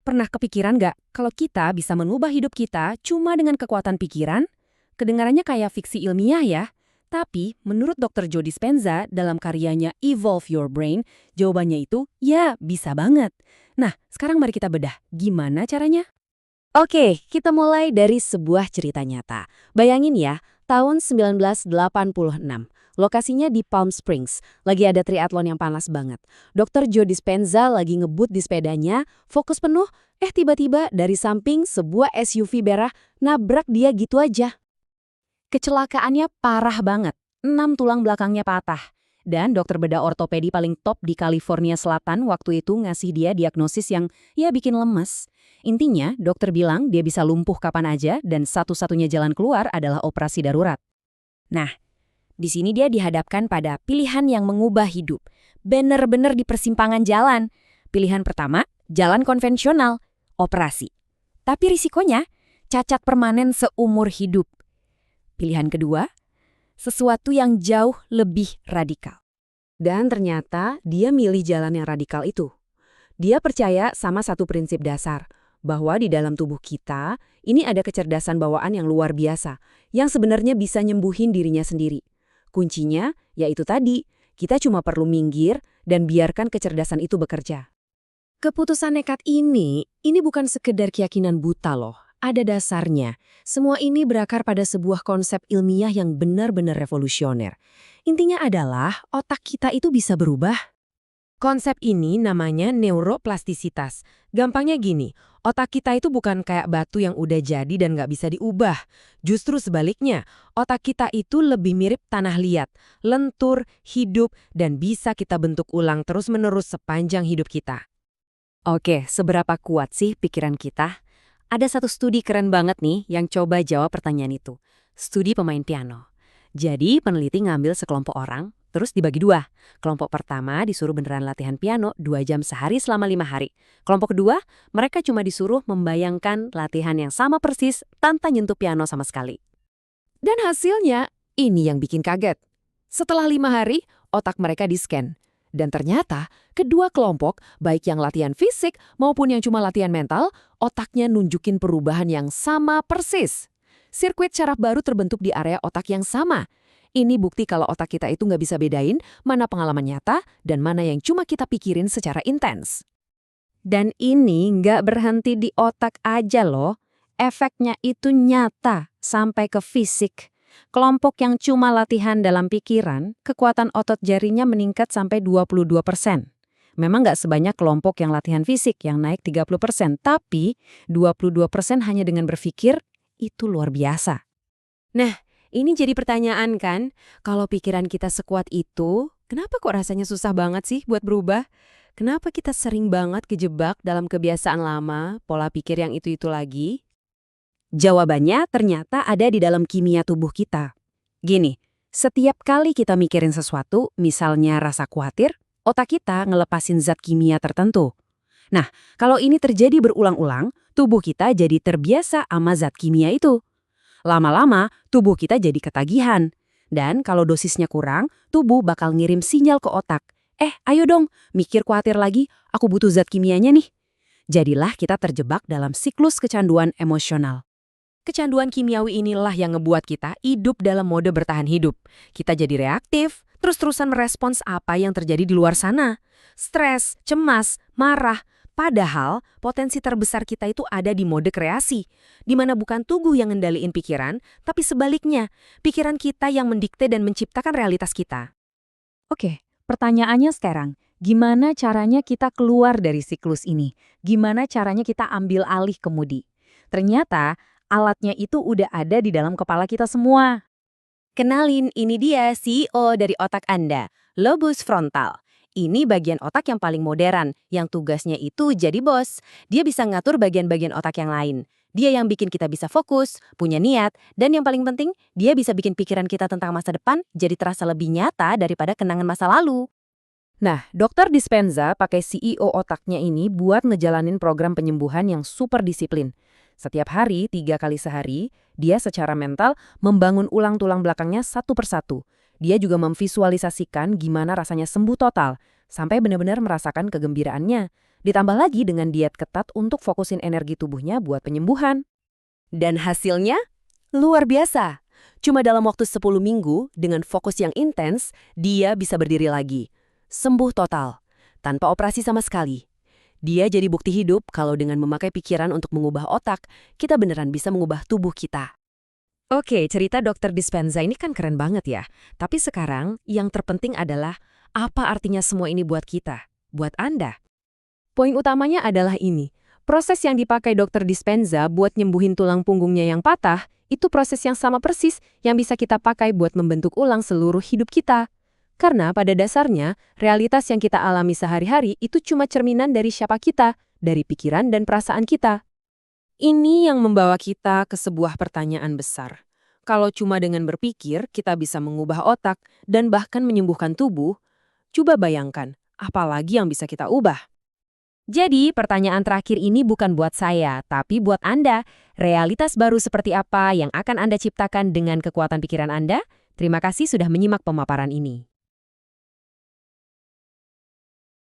Pernah kepikiran nggak kalau kita bisa mengubah hidup kita cuma dengan kekuatan pikiran? Kedengarannya kayak fiksi ilmiah ya. Tapi menurut Dr. Joe Dispenza dalam karyanya Evolve Your Brain, jawabannya itu ya bisa banget. Nah, sekarang mari kita bedah. Gimana caranya? Oke, kita mulai dari sebuah cerita nyata. Bayangin ya, tahun 1986. Lokasinya di Palm Springs. Lagi ada triathlon yang panas banget. Dr. Joe Dispenza lagi ngebut di sepedanya, fokus penuh, tiba-tiba dari samping sebuah SUV merah nabrak dia gitu aja. Kecelakaannya parah banget. 6 tulang belakangnya patah. Dan dokter bedah ortopedi paling top di California Selatan waktu itu ngasih dia diagnosis yang ya bikin lemes. Intinya, dokter bilang dia bisa lumpuh kapan aja dan satu-satunya jalan keluar adalah operasi darurat. Nah, di sini dia dihadapkan pada pilihan yang mengubah hidup. Bener-bener di persimpangan jalan. Pilihan pertama, jalan konvensional, operasi. Tapi risikonya, cacat permanen seumur hidup. Pilihan kedua, sesuatu yang jauh lebih radikal. Dan ternyata dia milih jalan yang radikal itu. Dia percaya sama satu prinsip dasar, bahwa di dalam tubuh kita, ini ada kecerdasan bawaan yang luar biasa, yang sebenarnya bisa nyembuhin dirinya sendiri. Kuncinya, yaitu tadi, kita cuma perlu minggir dan biarkan kecerdasan itu bekerja. Keputusan nekat ini bukan sekedar keyakinan buta loh. Ada dasarnya. Semua ini berakar pada sebuah konsep ilmiah yang benar-benar revolusioner. Intinya adalah otak kita itu bisa berubah. Konsep ini namanya neuroplastisitas. Gampangnya gini, otak kita itu bukan kayak batu yang udah jadi dan nggak bisa diubah. Justru sebaliknya, otak kita itu lebih mirip tanah liat, lentur, hidup, dan bisa kita bentuk ulang terus-menerus sepanjang hidup kita. Oke, seberapa kuat sih pikiran kita? Ada satu studi keren banget nih yang coba jawab pertanyaan itu. Studi pemain piano. Jadi peneliti ngambil sekelompok orang, terus dibagi dua. Kelompok pertama disuruh beneran latihan piano 2 jam sehari selama 5 hari. Kelompok kedua, mereka cuma disuruh membayangkan latihan yang sama persis tanpa nyentuh piano sama sekali. Dan hasilnya, ini yang bikin kaget. Setelah 5 hari, otak mereka di-scan. Dan ternyata, kedua kelompok, baik yang latihan fisik maupun yang cuma latihan mental, otaknya nunjukin perubahan yang sama persis. Sirkuit syaraf baru terbentuk di area otak yang sama. Ini bukti kalau otak kita itu nggak bisa bedain mana pengalaman nyata dan mana yang cuma kita pikirin secara intens. Dan ini nggak berhenti di otak aja loh. Efeknya itu nyata sampai ke fisik. Kelompok yang cuma latihan dalam pikiran, kekuatan otot jarinya meningkat sampai 22%. Memang nggak sebanyak kelompok yang latihan fisik yang naik 30%, tapi 22% hanya dengan berpikir, itu luar biasa. Nah, ini jadi pertanyaan kan, kalau pikiran kita sekuat itu, kenapa kok rasanya susah banget sih buat berubah? Kenapa kita sering banget kejebak dalam kebiasaan lama, pola pikir yang itu-itu lagi? Jawabannya ternyata ada di dalam kimia tubuh kita. Gini, setiap kali kita mikirin sesuatu, misalnya rasa khawatir, otak kita ngelepasin zat kimia tertentu. Nah, kalau ini terjadi berulang-ulang, tubuh kita jadi terbiasa sama zat kimia itu. Lama-lama, tubuh kita jadi ketagihan. Dan kalau dosisnya kurang, tubuh bakal ngirim sinyal ke otak. Ayo dong, mikir khawatir lagi, aku butuh zat kimianya nih. Jadilah kita terjebak dalam siklus kecanduan emosional. Kecanduan kimiawi inilah yang ngebuat kita hidup dalam mode bertahan hidup. Kita jadi reaktif, terus-terusan merespons apa yang terjadi di luar sana. Stres, cemas, marah. Padahal potensi terbesar kita itu ada di mode kreasi, di mana bukan tubuh yang ngendaliin pikiran, tapi sebaliknya, pikiran kita yang mendikte dan menciptakan realitas kita. Oke, pertanyaannya sekarang, gimana caranya kita keluar dari siklus ini? Gimana caranya kita ambil alih kemudi? Ternyata, alatnya itu udah ada di dalam kepala kita semua. Kenalin, ini dia CEO dari otak Anda, lobus frontal. Ini bagian otak yang paling modern, yang tugasnya itu jadi bos. Dia bisa ngatur bagian-bagian otak yang lain. Dia yang bikin kita bisa fokus, punya niat, dan yang paling penting, dia bisa bikin pikiran kita tentang masa depan jadi terasa lebih nyata daripada kenangan masa lalu. Nah, Dr. Dispenza pakai CEO otaknya ini buat ngejalanin program penyembuhan yang super disiplin. Setiap hari, 3 kali sehari, dia secara mental membangun ulang tulang belakangnya satu persatu. Dia juga memvisualisasikan gimana rasanya sembuh total, sampai benar-benar merasakan kegembiraannya. Ditambah lagi dengan diet ketat untuk fokusin energi tubuhnya buat penyembuhan. Dan hasilnya? Luar biasa. Cuma dalam waktu 10 minggu, dengan fokus yang intens, dia bisa berdiri lagi. Sembuh total. Tanpa operasi sama sekali. Dia jadi bukti hidup kalau dengan memakai pikiran untuk mengubah otak, kita beneran bisa mengubah tubuh kita. Oke, cerita Dokter Dispenza ini kan keren banget ya. Tapi sekarang yang terpenting adalah apa artinya semua ini buat kita, buat Anda. Poin utamanya adalah ini. Proses yang dipakai Dokter Dispenza buat nyembuhin tulang punggungnya yang patah, itu proses yang sama persis yang bisa kita pakai buat membentuk ulang seluruh hidup kita. Karena pada dasarnya, realitas yang kita alami sehari-hari itu cuma cerminan dari siapa kita, dari pikiran dan perasaan kita. Ini yang membawa kita ke sebuah pertanyaan besar. Kalau cuma dengan berpikir kita bisa mengubah otak dan bahkan menyembuhkan tubuh, coba bayangkan, apalagi yang bisa kita ubah. Jadi, pertanyaan terakhir ini bukan buat saya, tapi buat Anda. Realitas baru seperti apa yang akan Anda ciptakan dengan kekuatan pikiran Anda? Terima kasih sudah menyimak pemaparan ini.